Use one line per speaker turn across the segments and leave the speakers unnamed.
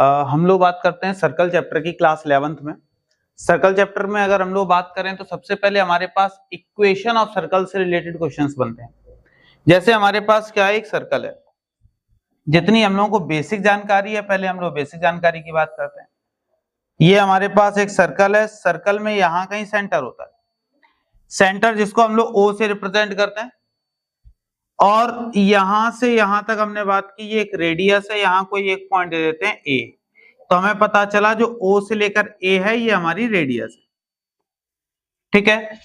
हम लोग बात करते हैं सर्कल चैप्टर की क्लास 11th में। सर्कल चैप्टर में अगर हम लोग बात करें तो सबसे पहले हमारे पास इक्वेशन ऑफ सर्कल से रिलेटेड क्वेश्चंस बनते हैं। जैसे हमारे पास क्या है, एक सर्कल है। जितनी हम लोगों को बेसिक जानकारी है, पहले हम लोग बेसिक जानकारी की बात करते हैं। ये हमारे पास एक सर्कल है। सर्कल में यहाँ कहीं सेंटर होता है, सेंटर जिसको हम लोग O से रिप्रेजेंट करते हैं। और यहां से यहां तक हमने बात की, ये एक रेडियस है, यहाँ कोई एक पॉइंट दे देते हैं A। तो हमें पता चला जो O से लेकर A है ये हमारी रेडियस है, ठीक है।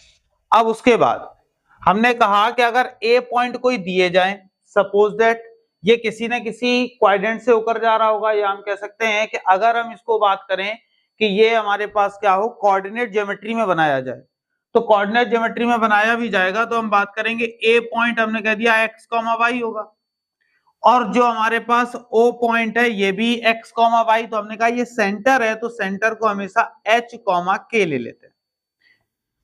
अब उसके बाद हमने कहा कि अगर A पॉइंट कोई दिए जाए, सपोज दैट ये किसी न किसी क्वाड्रेंट से होकर जा रहा होगा, या हम कह सकते हैं कि अगर हम इसको बात करें कि ये हमारे पास क्या हो, कोऑर्डिनेट ज्योमेट्री में बनाया जाए, तो कोऑर्डिनेट ज्योमेट्री में बनाया भी जाएगा तो हम बात करेंगे A पॉइंट, हमने कह दिया x, y होगा। और जो हमारे पास O पॉइंट है ये भी x, y, तो हमने कहा ये सेंटर है, तो सेंटर को हमेशा h, k ले लेते हैं।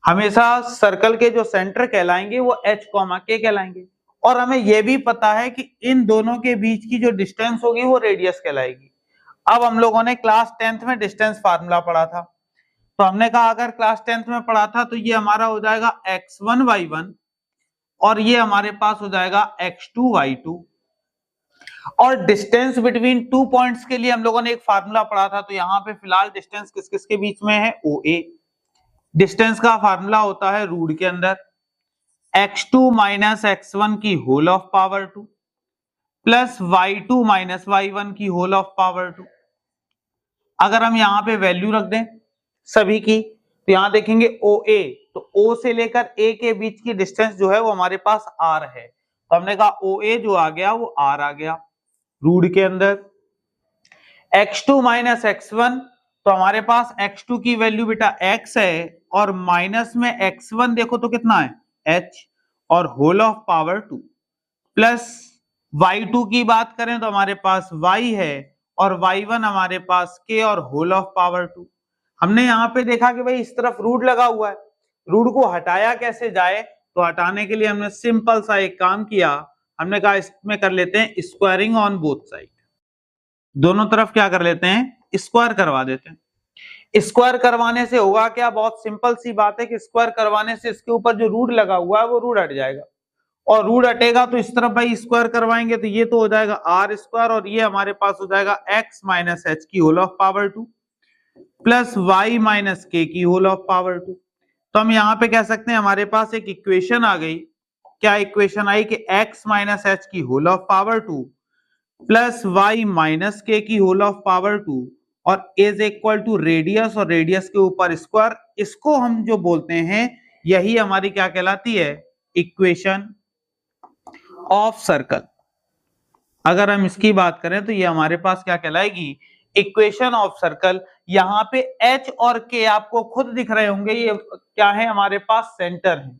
हमेशा सर्कल के जो सेंटर कहलाएंगे वो h, k कहलाएंगे। और हमें यह भी पता है कि इन दोनों के बीच की जो डिस्टेंस होगी वो रेडियस कहलाएगी। अब हम लोगों ने क्लास 10th में डिस्टेंस फार्मूला पढ़ा था, तो हमने कहा अगर क्लास 10th में पढ़ा था तो ये हमारा हो जाएगा x1 y1 और ये हमारे पास हो जाएगा x2 y2। और डिस्टेंस बिटवीन टू पॉइंट्स के लिए हम लोगों ने एक फार्मूला पढ़ा था, तो यहाँ पे फिलहाल डिस्टेंस किस किस के बीच में है, OA। डिस्टेंस का फार्मूला होता है रूट के अंदर x2 माइनस x1 की whole of power 2 plus y2 minus y1 की होल ऑफ पावर 2। अगर हम यहाँ पे वैल्यू रख दें सभी की, तो यहाँ देखेंगे OA, तो O से लेकर A के बीच की डिस्टेंस जो है वो हमारे पास R है, तो हमने कहा OA जो आ गया वो R आ गया रूट के अंदर। x2 माइनस x1, तो हमारे पास x2 की वैल्यू बेटा x है, और माइनस में x1 देखो तो कितना है h, और whole of power 2 plus y2 की बात करें तो हमारे पास y है, और y1 हमारे पास k और होल ऑफ पावर 2। हमने यहाँ पे देखा कि भाई इस तरफ रूट लगा हुआ है, रूट को हटाया कैसे जाए, तो हटाने के लिए हमने सिंपल सा एक काम किया, हमने कहा इसमें कर लेते हैं स्क्वायरिंग ऑन बोथ साइड। दोनों तरफ क्या कर लेते हैं, स्क्वायर करवा देते हैं। स्क्वायर करवाने से होगा क्या, बहुत सिंपल सी बात है कि स्क्वायर करवाने से इसके ऊपर जो रूट लगा हुआ है वो रूट हट जाएगा, और रूट हटेगा तो इस तरफ भाई स्क्वायर करवाएंगे तो ये तो हो जाएगा आर स्क्वायर, और ये हमारे पास हो जाएगा x माइनस एच की whole of power 2 plus y minus k की होल ऑफ पावर 2। तो हम यहाँ पे कह सकते हैं हमारे पास एक इक्वेशन आ गई। क्या इक्वेशन आई कि x माइनस एच की whole of power 2 plus y minus k की होल ऑफ पावर 2 और इज इक्वल टू रेडियस, और रेडियस के ऊपर स्क्वायर, इसको हम जो बोलते हैं यही हमारी क्या कहलाती है, इक्वेशन ऑफ सर्कल। अगर हम इसकी बात करें तो ये हमारे पास क्या कहलाएगी, इक्वेशन ऑफ सर्कल। यहाँ पे h और k आपको खुद दिख रहे होंगे, ये क्या है हमारे पास, सेंटर है।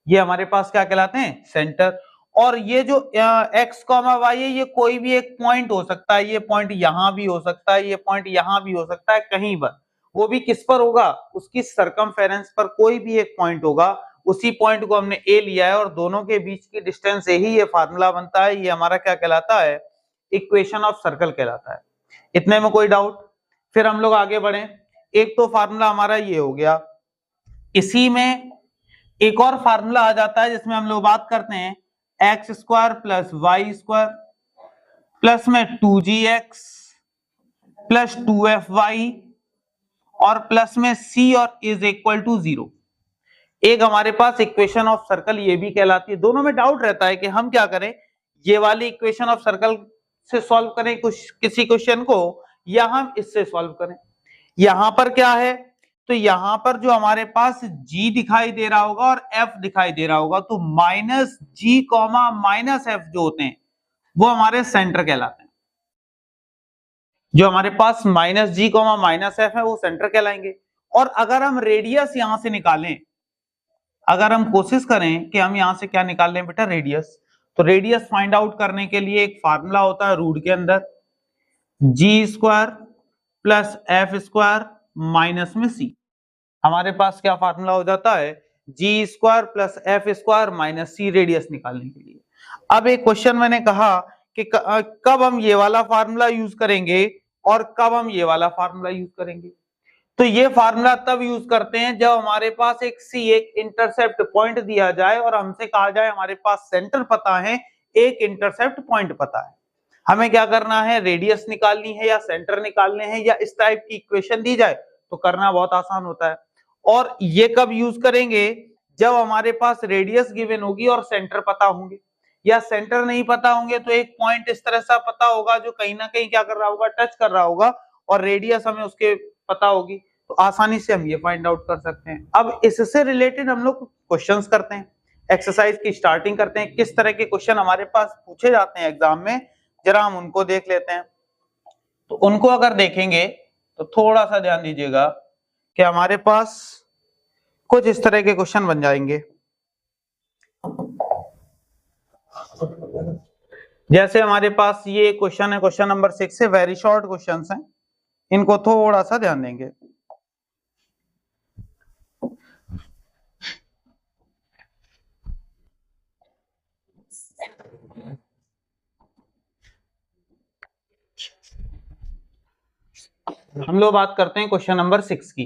ये हमारे पास क्या कहलाते हैं, सेंटर। और ये जो x, y है ये कोई भी एक पॉइंट हो सकता है, ये पॉइंट यहाँ भी हो सकता है, ये पॉइंट यहाँ भी हो सकता है, कहीं पर, वो भी किस पर होगा, उसकी सरकमफेरेंस पर कोई भी एक पॉइंट होगा, उसी पॉइंट को हमने A लिया है, और दोनों के बीच की डिस्टेंस से ही ये फार्मूला बनता है। ये हमारा क्या कहलाता है, इक्वेशन ऑफ सर्कल कहलाता है। इतने में कोई डाउट? फिर हम लोग आगे बढ़े। एक तो फार्मूला हमारा ये हो गया, इसी में एक और फार्मूला आ जाता है जिसमें हम लोग बात करते हैं x square plus y square plus में 2gx प्लस 2fy और प्लस में c और इज इक्वल टू 0। एक हमारे पास इक्वेशन ऑफ सर्कल ये भी कहलाती है। दोनों में डाउट रहता है कि हम क्या करें, ये वाली इक्वेशन ऑफ सर्कल से सॉल्व करें कुछ किसी क्वेश्चन को, या हम इससे सॉल्व करें। यहां पर क्या है, तो यहां पर जो हमारे पास g दिखाई दे रहा होगा और f दिखाई दे रहा होगा, तो minus g comma minus f जो होते हैं वो हमारे सेंटर कहलाते हैं। जो हमारे पास minus g comma minus f है वो सेंटर कहलाएंगे। और अगर हम रेडियस यहां से निकालें, अगर हम कोशिश करें कि हम यहां से क्या निकाल लें बेटा, रेडियस, तो रेडियस फाइंड आउट करने के लिए एक फार्मूला होता है रूट के अंदर, G square plus F square minus में सी। हमारे पास क्या फार्मूला हो जाता है, G square plus F square minus C, radius निकालने के लिए। अब एक क्वेश्चन मैंने कहा कि कब हम ये वाला फार्मूला यूज करेंगे, और कब हम ये वाला फार्मूला यूज करेंगे। तो ये फार्मूला तब यूज करते हैं जब हमारे पास एक इंटरसेप्ट पॉइंट दिया जाए और हमसे कहा जाए हमारे पास सेंटर पता है, एक इंटरसेप्ट पॉइंट पता है, हमें क्या करना है, रेडियस निकालनी है या सेंटर निकालने हैं या इस टाइप की इक्वेशन दी जाए तो करना बहुत आसान होता है। और ये कब यूज करेंगे, जब हमारे पास रेडियस गिवन होगी और सेंटर पता होंगे, या सेंटर नहीं पता होंगे तो एक पॉइंट इस तरह से पता होगा जो कहीं ना कहीं क्या कर रहा होगा, टच कर रहा होगा, और रेडियस हमें उसके पता होगी, तो आसानी से हम ये फाइंड आउट कर सकते हैं। अब इससे रिलेटेड हम लोग क्वेश्चंस करते हैं, एक्सरसाइज की स्टार्टिंग करते हैं, किस तरह के क्वेश्चन हमारे पास पूछे जाते हैं एग्जाम में, जरा हम उनको देख लेते हैं। तो उनको अगर देखेंगे तो थोड़ा सा ध्यान दीजिएगा कि हमारे पास कुछ इस तरह के क्वेश्चन बन जाएंगे। जैसे हमारे पास ये क्वेश्चन है, क्वेश्चन नंबर 6 है, वेरी शॉर्ट क्वेश्चंस हैं, इनको थोड़ा सा ध्यान देंगे। हम लोग बात करते हैं क्वेश्चन नंबर 6 की।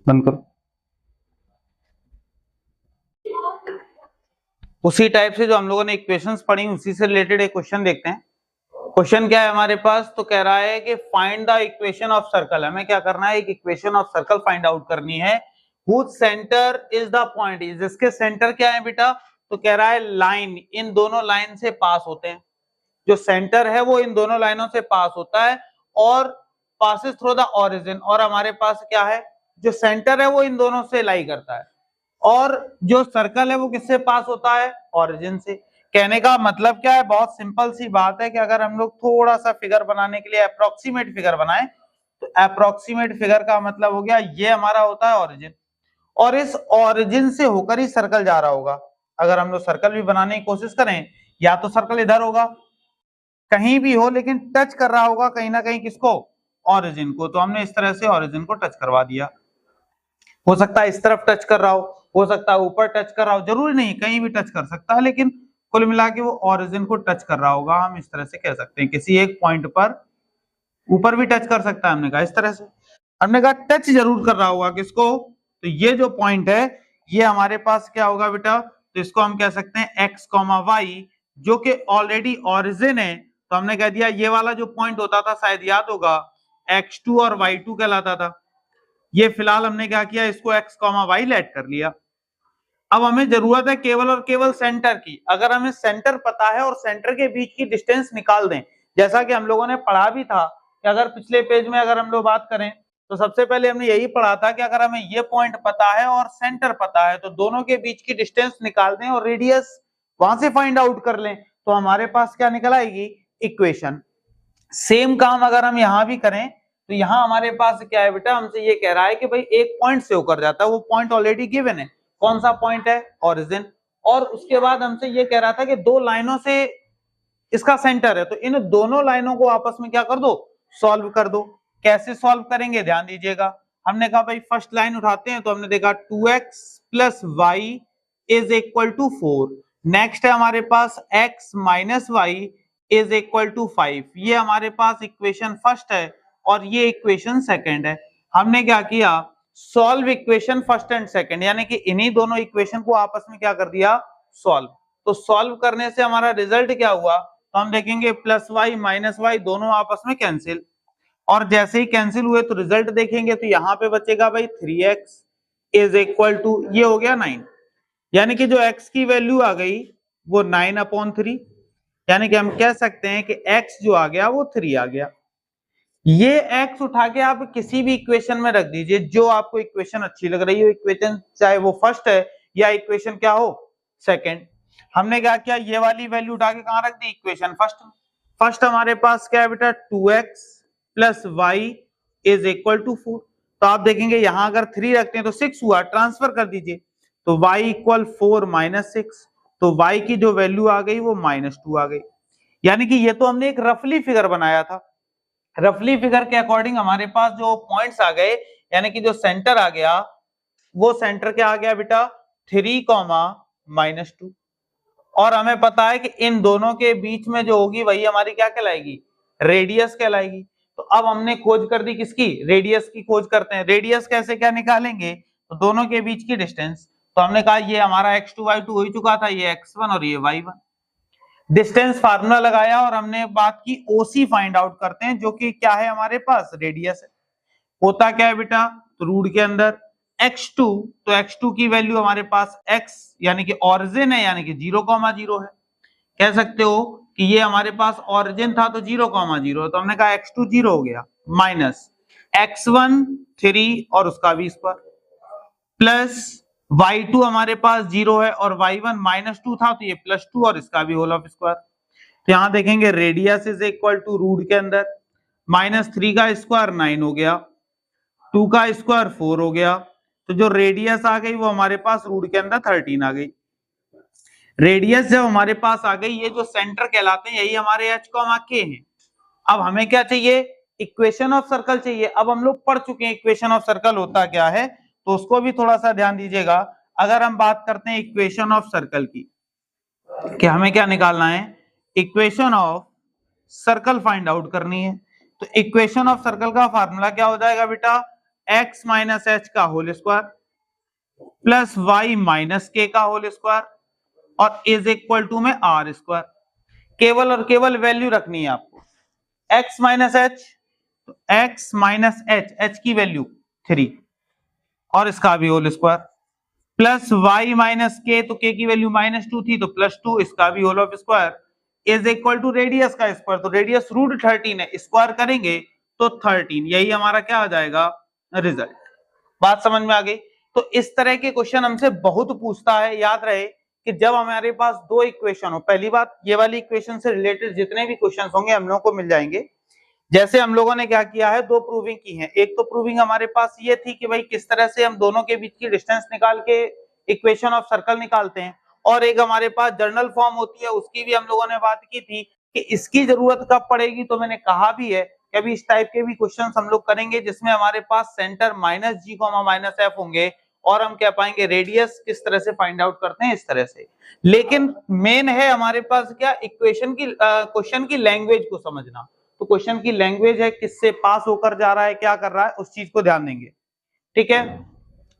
बंद करो। उसी टाइप से जो हम लोगों ने इक्वेशंस पढ़ी उसी से रिलेटेड एक क्वेश्चन देखते हैं। क्वेश्चन क्या है हमारे पास, तो कह रहा है कि find the equation of circle. हमें क्या करना है, एक equation of circle find out करनी है। Whose centre is the point, जिसके सेंटर क्या है बेटा, तो कह रहा है लाइन, इन दोनों लाइन से पास होते हैं, जो सेंटर है वो इन दोनों लाइनों से पास होता है और पासिस थ्रू द ओरिजिन, और हमारे पास क्या है, जो सेंटर है वो इन दोनों से लाई करता है, और जो सर्कल है वो किससे पास होता है, ओरिजिन से। कहने का मतलब क्या है, बहुत सिंपल सी बात है कि अगर हम लोग थोड़ा सा फिगर बनाने के लिए अप्रोक्सीमेट फिगर बनाए, तो अप्रोक्सीमेट फिगर का मतलब हो गया ये हमारा होता है ओरिजिन, और इस ओरिजिन से होकर ही सर्कल जा रहा होगा। अगर हम लोग सर्कल भी बनाने की कोशिश करें, या तो सर्कल इधर होगा, कहीं भी हो, लेकिन टच कर रहा होगा कहीं ना कहीं किसको, ओरिजिन को, तो हमने इस तरह से ओरिजिन को टच करवा दिया। हो सकता है इस तरफ टच कर रहा हो सकता है ऊपर टच कर रहा हो, जरूरी नहीं कहीं भी टच कर सकता है, लेकिन कुल मिला के वो ओरिजिन को टच कर रहा होगा, हम इस तरह से कह सकते हैं। किसी एक पॉइंट पर ऊपर भी टच कर सकता है, हमने कहा इस तरह से, हमने कहा टच जरूर कर रहा होगा किसको, तो ये जो पॉइंट है ये हमारे पास क्या होगा बेटा, तो इसको हम कह सकते हैं x, y, जो कि ऑलरेडी ओरिजिन है, तो हमने कह दिया ये वाला जो पॉइंट होता था शायद याद होगा x2 और y2 कहलाता था। ये फिलहाल हमने क्या किया, इसको x, y लेट कर लिया। अब हमें जरूरत है केवल और केवल सेंटर की। अगर हमें सेंटर पता है और सेंटर के बीच की डिस्टेंस निकाल दें, जैसा कि हम लोगों ने पढ़ा भी था कि अगर पिछले पेज में अगर हम लोग बात करें तो सबसे पहले हमने यही पढ़ा था कि अगर हमें ये पॉइंट पता है और सेंटर पता है तो दोनों के बीच की डिस्टेंस निकाल दें और रेडियस वहां से फाइंड आउट कर लें, तो हमारे पास क्या निकल आएगी, इक्वेशन। सेम काम अगर हम यहां भी करें तो यहां हमारे पास क्या है बेटा, हमसे ये कह रहा है कि भाई एक पॉइंट से होकर जाता है, वो पॉइंट ऑलरेडी गिवन है, कौन सा पॉइंट है, ओरिजिन। और उसके बाद हमसे ये कह रहा था कि दो लाइनों से इसका सेंटर है, तो इन दोनों लाइनों को आपस में क्या कर दो, सॉल्व कर दो। कैसे सॉल्व करेंगे ध्यान दीजिएगा। हमने कहा भाई फर्स्ट लाइन उठाते हैं, तो हमने देखा 2x plus y is equal to 4। Next है हमारे पास x minus y is equal to 5। ये हमारे पास इक्वेशन फर्स्ट है और ये इक्वेशन सेकंड है। हमने क्या किया, solve equation first and second, यानी कि इन्हीं दोनों इक्वेशन को आपस में क्या कर दिया, सॉल्व। तो सॉल्व करने से हमारा रिजल्ट क्या हुआ, तो हम देखेंगे प्लस वाई माइनस वाई दोनों आपस में कैंसिल, और जैसे ही कैंसिल हुए तो रिजल्ट देखेंगे तो यहाँ पे बचेगा भाई 3x इज इक्वल टू, ये हो गया 9, यानी कि जो x की वैल्यू आ गई वो 9/3, यानी कि हम कह सकते हैं कि x जो आ गया वो 3 आ गया। ये x उठा के आप किसी भी इक्वेशन में रख दीजिए, जो आपको इक्वेशन अच्छी लग रही हो, इक्वेशन चाहे वो फर्स्ट है या इक्वेशन क्या हो, सेकंड। हमने क्या किया, ये वाली वैल्यू उठा के कहां रख दी, इक्वेशन फर्स्ट में। फर्स्ट हमारे पास क्या है बेटा, 2x plus y is equal to 4। तो आप देखेंगे यहां अगर 3 रखते हैं तो 6 हुआ, ट्रांसफर कर दीजिए, तो y इक्वल 4 माइनस 6, तो y की जो वैल्यू आ गई वो -2 आ गई। यानी कि ये तो हमने एक रफली फिगर बनाया था, रफली फिगर के अकॉर्डिंग हमारे पास जो पॉइंट्स आ गए, यानी कि जो सेंटर आ गया, वो सेंटर क्या आ गया बेटा, 3, -2। और हमें पता है कि इन दोनों के बीच में जो होगी वही हमारी क्या कहलाएगी, रेडियस कहलाएगी। तो अब हमने खोज कर दी किसकी, रेडियस की खोज करते हैं। रेडियस कैसे क्या निकालेंगे, तो दोनों के बीच की डिस्टेंस। तो हमने कहा ये हमारा x2 y2 हो ही चुका था, ये x1 और ये y1। डिस्टेंस फार्मूला लगाया और हमने बात की OC फाइंड आउट करते हैं, जो कि क्या है हमारे पास, रेडियस है। होता क्या है बेटा, तो रूट के अंदर x2, तो x2 की वैल्यू हमारे पास x यानी कि ऑरिजिन है, यानी कि 0,0 है। कह सकते हो कि ये हमारे पास ऑरिजिन था तो 0,0, तो हमने कहा x2 0 हो गया, माइनस x1 3 और उसका भी स्क्वायर, प्लस y2 हमारे पास 0 है और y1 -2 था तो ये +2 और इसका भी होल ऑफ स्क्वायर। तो यहां देखेंगे radius is equal to root के अंदर -3 का स्क्वायर 9 हो गया, 2 का स्क्वायर 4 हो गया, तो जो रेडियस आ गई वो हमारे पास रूट के अंदर 13 आ गई। रेडियस जब हमारे पास आ गई, ये जो सेंटर कहलाते हैं यही हमारे h, k हैं। अब हमें क्या चाहिए, इक्वेशन ऑफ सर्कल चाहिए। अब हम लोग पढ़ चुके हैं इक्वेशन ऑफ सर्कल होता क्या है, तो उसको भी थोड़ा सा ध्यान दीजिएगा। अगर हम बात करते हैं इक्वेशन ऑफ सर्कल की, कि हमें क्या निकालना है, equation of circle find out करनी है। तो इक्वेशन ऑफ सर्कल का फार्मूला क्या हो जाएगा बेटा, x माइनस एच का whole square plus y minus k का होल स्क्वायर और इज इक्वल टू में r स्क्वायर। केवल और केवल वैल्यू रखनी है आपको, x माइनस एच, तो x माइनस एच, h की वैल्यू 3 और इसका भी whole square, plus y minus k, तो k की वैल्यू -2 थी तो +2, इसका भी whole of square, is equal to radius का स्क्वायर, तो रेडियस √13 है, स्क्वायर करेंगे तो 13, यही हमारा क्या आ जाएगा, रिजल्ट। बात समझ में आ गई। तो इस तरह के क्वेश्चन हमसे बहुत पूछता है। याद रहे कि जब हमारे पास दो इक्वेशन हो, पहली बात ये वाली इक्वेशन से रिलेटेड जितने भी क्वेश्चन होंगे हम लोगों को मिल जाएंगे। जैसे हम लोगों ने क्या किया है, दो प्रूविंग की है। एक तो प्रूविंग हमारे पास ये थी कि भाई किस तरह से हम दोनों के बीच की डिस्टेंस निकाल के इक्वेशन ऑफ सर्कल निकालते हैं, और एक हमारे पास जर्नल फॉर्म होती है, उसकी भी हम लोगों ने बात की थी कि इसकी जरूरत कब पड़ेगी। तो मैंने कहा भी है कि अभी इस टाइप के भी क्वेश्चन हम लोग करेंगे जिसमें हमारे पास सेंटर -g, -f होंगे और हम क्या पाएंगे, रेडियस किस तरह से फाइंड आउट करते हैं, इस तरह से। लेकिन मेन है हमारे पास क्या, इक्वेशन की क्वेश्चन की लैंग्वेज को समझना। तो क्वेश्चन की लैंग्वेज है, किससे पास होकर जा रहा है, क्या कर रहा है, उस चीज को ध्यान देंगे। ठीक है,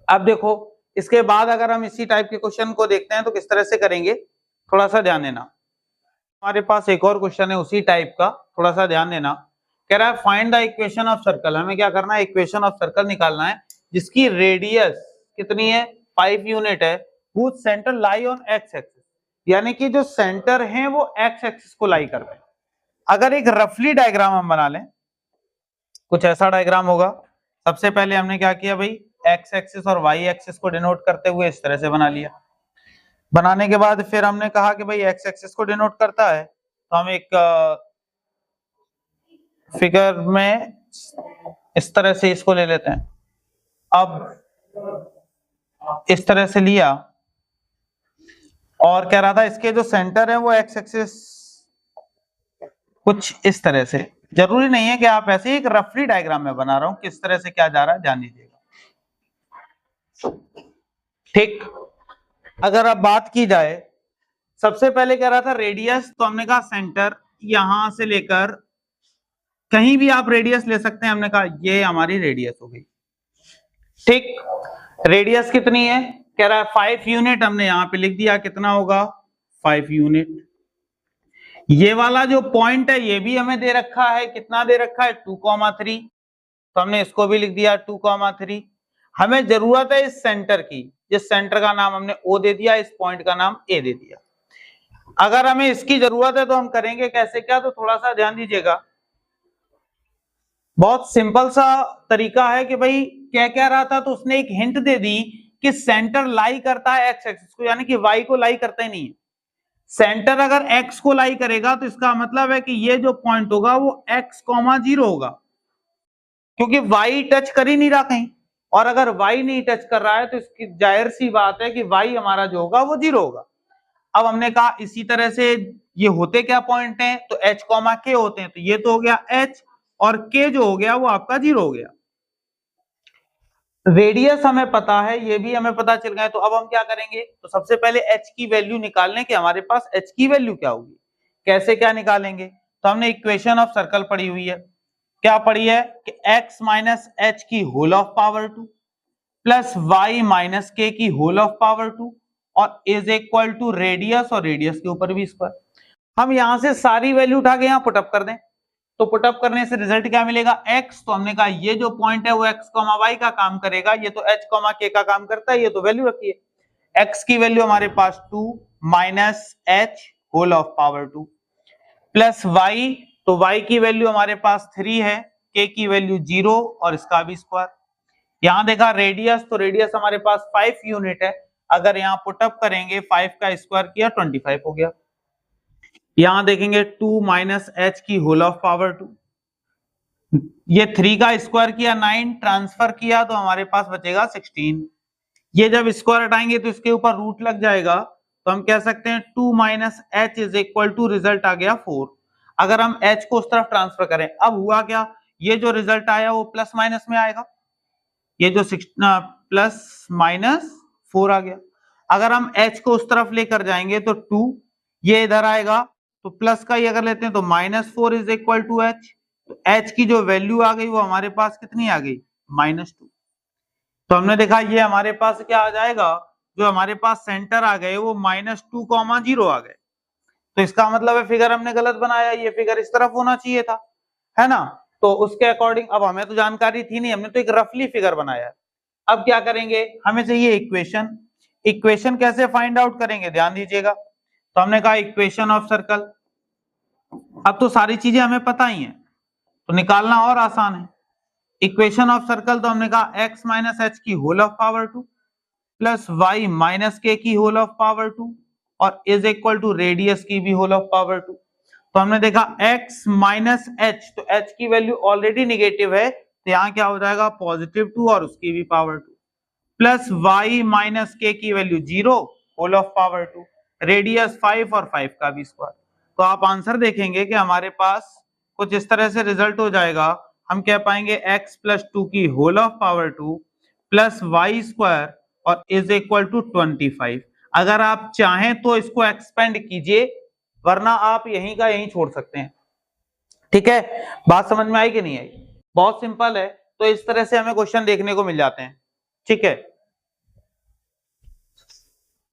अब देखो इसके बाद अगर हम इसी टाइप के क्वेश्चन को देखते हैं तो किस तरह से करेंगे, थोड़ा सा ध्यान देना। हमारे पास एक और क्वेश्चन है उसी टाइप का, थोड़ा सा ध्यान देना। कह रहा है find the equation of circle. हमें क्या करना है, इक्वेशन ऑफ सर्कल निकालना है जिसकी रेडियस कितनी है, 5 यूनिट है, whose centre lie on x axis, यानी कि जो सेंटर है वो एक्स एक्सिस को लाई कर रहे हैं। अगर एक रफली डायग्राम हम बना लें, कुछ ऐसा डायग्राम होगा। सबसे पहले हमने क्या किया भाई, एक्स एक्सिस और वाई एक्सिस को डिनोट करते हुए इस तरह से बना लिया। बनाने के बाद फिर हमने कहा कि भाई एक्स एक्सिस को डिनोट करता है, तो हम एक फिगर में इस तरह से इसको ले लेते हैं। अब इस तरह से लिया और कह रहा था इसके जो सेंटर है वो एक्स एक्सिस कुछ इस तरह से। जरूरी नहीं है कि आप ऐसे ही, एक रफली डायग्राम में बना रहा हूं, किस तरह से क्या जा रहा है ध्यान दीजिएगा। ठीक, अगर अब बात की जाए, सबसे पहले कह रहा था रेडियस, तो हमने कहा सेंटर यहां से लेकर कहीं भी आप रेडियस ले सकते हैं। हमने कहा ये हमारी रेडियस हो गई। ठीक, रेडियस कितनी है, कह रहा है 5 यूनिट, हमने यहां पे लिख दिया, कितना होगा 5 यूनिट। ये वाला जो पॉइंट है ये भी हमें दे रखा है, कितना दे रखा है 2,3, तो हमने इसको भी लिख दिया 2,3। हमें जरूरत है इस सेंटर की, जिस सेंटर का नाम हमने O दे दिया, इस पॉइंट का नाम A दे दिया। अगर हमें इसकी जरूरत है तो हम करेंगे कैसे क्या, तो थोड़ा सा ध्यान दीजिएगा। बहुत सिंपल सा तरीका है कि भाई क्या कह रहा था, तो उसने एक हिंट दे दी कि सेंटर लाई करता है एक्स एक्सिस को, यानी कि वाई को लाई करता ही नहीं है। सेंटर अगर x को लाई करेगा तो इसका मतलब है कि ये जो पॉइंट होगा वो x, 0 होगा, क्योंकि y टच कर ही नहीं रहा कहीं, और अगर y नहीं टच कर रहा है तो इसकी जाहिर सी बात है कि y हमारा जो होगा वो 0 होगा। अब हमने कहा इसी तरह से ये होते क्या पॉइंट हैं, तो h, k होते हैं, तो ये तो हो गया h, और k जो हो गया वो आपका 0 हो गया। रेडियस हमें पता है, ये भी हमें पता चल गया। तो अब हम क्या करेंगे, तो सबसे पहले h की वैल्यू निकालने के, हमारे पास h की वैल्यू क्या होगी, कैसे क्या निकालेंगे। तो हमने इक्वेशन ऑफ सर्कल पढ़ी हुई है। क्या पढ़ी है कि x माइनस एच की whole of power 2 plus y minus k की होल ऑफ पावर 2 और इज इक्वल टू रेडियस और रेडियस के ऊपर भी स्क्वायर। हम यहां से सारी वैल्यू उठा के यहां पुटअप कर दें तो पुटअप करने से रिजल्ट क्या मिलेगा x, तो हमने कहा ये जो पॉइंट है वो x, y का काम करेगा, ये तो h, k का काम करता है, ये तो वैल्यू रखी है। x की वैल्यू हमारे पास 2 minus h whole of power 2 plus y, तो y की वैल्यू हमारे पास 3 है, k की वैल्यू 0 और इसका भी स्क्वायर। यहां देखा रेडियस, तो रेडियस हमारे पास 5 यूनिट है, अगर यहां पुटअप करेंगे 5 का स्क्वायर किया 25 हो गया। यहां देखेंगे 2 माइनस एच की होल ऑफ पावर 2, ये 3 का स्क्वायर किया 9, ट्रांसफर किया तो हमारे पास बचेगा 16। ये जब स्क्वायर हटाएंगे तो इसके ऊपर रूट लग जाएगा, तो हम कह सकते हैं 2 minus H is equal to result आ गया 4। अगर हम h को उस तरफ ट्रांसफर करें, अब हुआ क्या, ये जो रिजल्ट आया वो प्लस माइनस में आएगा, ये जो प्लस माइनस 4 आ गया। अगर हम h को उस तरफ लेकर जाएंगे तो 2, ये इधर आएगा, तो प्लस का ही अगर लेते हैं तो -4 इज इक्वल टू h, तो h की जो वैल्यू आ गई वो हमारे पास कितनी आ गई, -2। तो हमने देखा ये हमारे पास क्या आ जाएगा, जो हमारे पास सेंटर आ गए वो -2, 0 आ गए। तो इसका मतलब है फिगर हमने गलत बनाया, ये फिगर इस तरफ होना चाहिए था, है ना। तो उसके अकॉर्डिंग, अब हमें तो जानकारी थी नहीं, हमने तो एक रफली फिगर बनाया है। अब क्या करेंगे, हमें चाहिए इक्वेशन। इक्वेशन कैसे फाइंड आउट करेंगे, ध्यान दीजिएगा। तो हमने कहा इक्वेशन ऑफ सर्कल, अब तो सारी चीजें हमें पता ही है तो निकालना और आसान है। इक्वेशन ऑफ सर्कल, तो हमने कहा x माइनस एच की whole of power 2 plus y minus k की होल ऑफ पावर 2 और इज इक्वल टू रेडियस की भी होल ऑफ पावर 2। तो हमने देखा x माइनस एच, तो h की वैल्यू ऑलरेडी निगेटिव है, तो यहाँ क्या हो जाएगा +2 और उसकी भी power 2 plus y minus k की value 0 whole of power 2, radius 5 और 5 का भी स्क्वायर। तो आप आंसर देखेंगे कि हमारे पास कुछ इस तरह से रिजल्ट हो जाएगा। हम कह पाएंगे x प्लस 2 की whole of power 2 plus y square और इज इक्वल टू 25। अगर आप चाहें तो इसको एक्सपेंड कीजिए, वरना आप यहीं का यहीं छोड़ सकते हैं। ठीक है, बात समझ में आई कि नहीं आई? बहुत सिंपल है, तो इस तरह से हमें क्वेश्चन देखने को मिल जाते हैं। ठीक है।